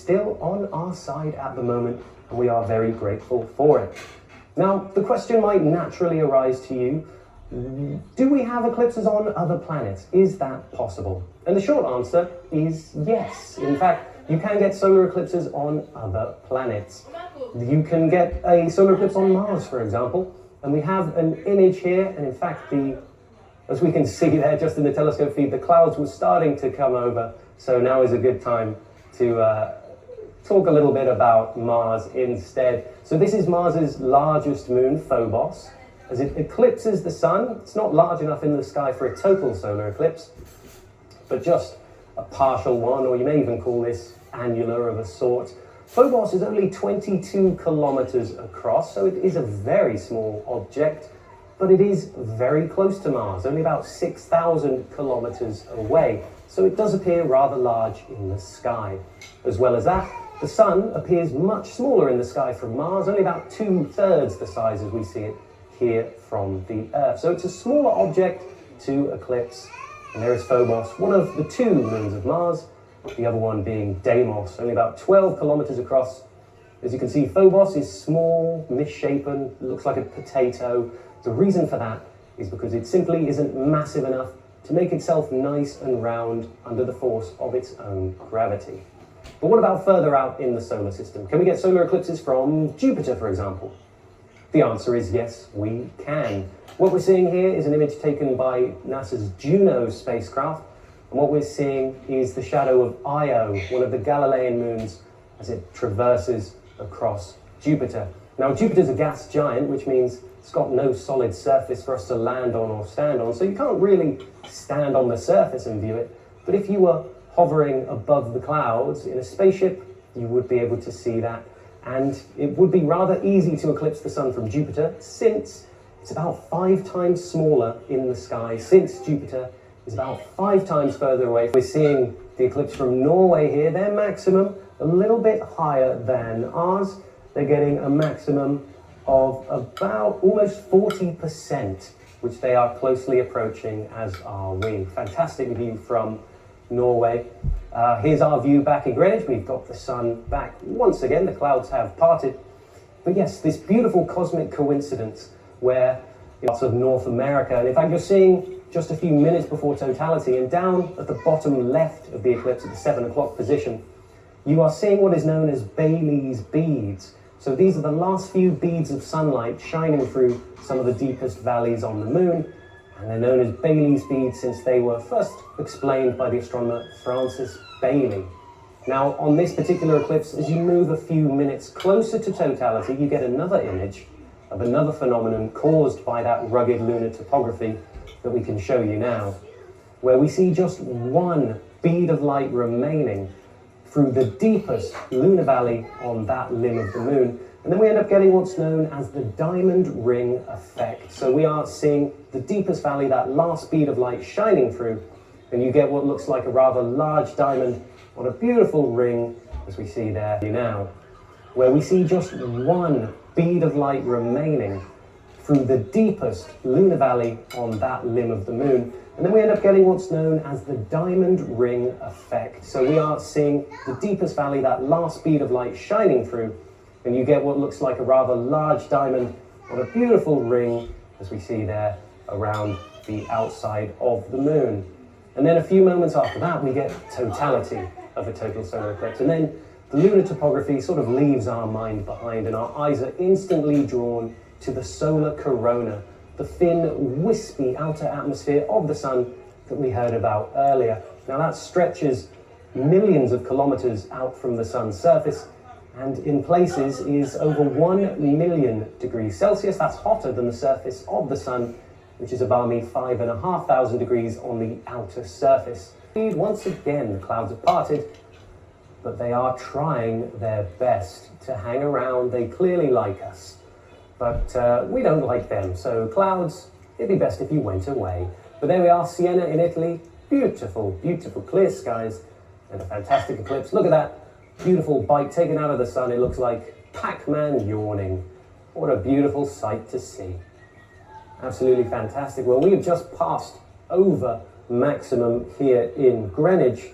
still on our side at the moment, and we are very grateful for it. Now, the question might naturally arise to you, do we have eclipses on other planets? Is that possible? And the short answer is yes. In fact, you can get solar eclipses on other planets. You can get a solar eclipse on Mars, for example, and we have an image here, and in fact, as we can see there just in the telescope feed, the clouds were starting to come over, so now is a good time to talk a little bit about Mars instead. So this is Mars's largest moon, Phobos. As it eclipses the sun, it's not large enough in the sky for a total solar eclipse, but just a partial one, or you may even call this annular of a sort. Phobos is only 22 kilometers across, so it is a very small object, but it is very close to Mars, only about 6,000 kilometers away, so it does appear rather large in the sky. As well as that, the sun appears much smaller in the sky from Mars, only about 2/3 the size as we see it here from the Earth. So it's a smaller object to eclipse. And there is Phobos, one of the two moons of Mars, the other one being Deimos, only about 12 kilometers across. As you can see, Phobos is small, misshapen, looks like a potato. The reason for that is because it simply isn't massive enough to make itself nice and round under the force of its own gravity. But what about further out in the solar system? Can we get solar eclipses from Jupiter, for example? The answer is yes, we can. What we're seeing here is an image taken by NASA's Juno spacecraft, and what we're seeing is the shadow of Io, one of the Galilean moons, as it traverses across Jupiter. Now, Jupiter's a gas giant, which means it's got no solid surface for us to land on or stand on, so you can't really stand on the surface and view it. But if you were hovering above the clouds in a spaceship, you would be able to see that. And it would be rather easy to eclipse the sun from Jupiter, since it's about 5 times smaller in the sky, since Jupiter is about 5 times further away. We're seeing the eclipse from Norway here. Their maximum a little bit higher than ours. They're getting a maximum of about almost 40%, which they are closely approaching, as are we. Fantastic view from Norway. Here's our view back in Greenwich. We've got the sun back once again. The clouds have parted. But yes, this beautiful cosmic coincidence where parts of North America, and in fact you're seeing just a few minutes before totality, and down at the bottom left of the eclipse at the 7 o'clock position, you are seeing what is known as Bailey's beads. So these are the last few beads of sunlight shining through some of the deepest valleys on the moon, and they're known as Bailey's beads since they were first explained by the astronomer Francis Bailey. Now, on this particular eclipse, as you move a few minutes closer to totality, you get another image of another phenomenon caused by that rugged lunar topography that we can show you now, where we see just one bead of light remaining through the deepest lunar valley on that limb of the moon. And then we end up getting what's known as the diamond ring effect. So we are seeing the deepest valley, that last bead of light shining through, and you get what looks like a rather large diamond on a beautiful ring, as we see there now, where we see just one bead of light remaining through the deepest lunar valley on that limb of the moon. And then we end up getting what's known as the diamond ring effect. So we are seeing the deepest valley, that last bead of light shining through, and you get what looks like a rather large diamond on a beautiful ring, as we see there, around the outside of the moon. And then a few moments after that, we get totality of a total solar eclipse. And then the lunar topography sort of leaves our mind behind, and our eyes are instantly drawn to the solar corona, the thin, wispy outer atmosphere of the sun that we heard about earlier. Now that stretches millions of kilometers out from the sun's surface, and in places is over 1 million degrees Celsius. That's hotter than the surface of the sun, which is a balmy 5,500 degrees on the outer surface. Once again, the clouds have parted, but they are trying their best to hang around. They clearly like us, but we don't like them. So clouds, it'd be best if you went away. But there we are, Siena in Italy. Beautiful, beautiful clear skies and a fantastic eclipse. Look at that beautiful bite taken out of the sun. It looks like Pac-Man yawning. What a beautiful sight to see. Absolutely fantastic. Well, we have just passed over maximum here in Greenwich,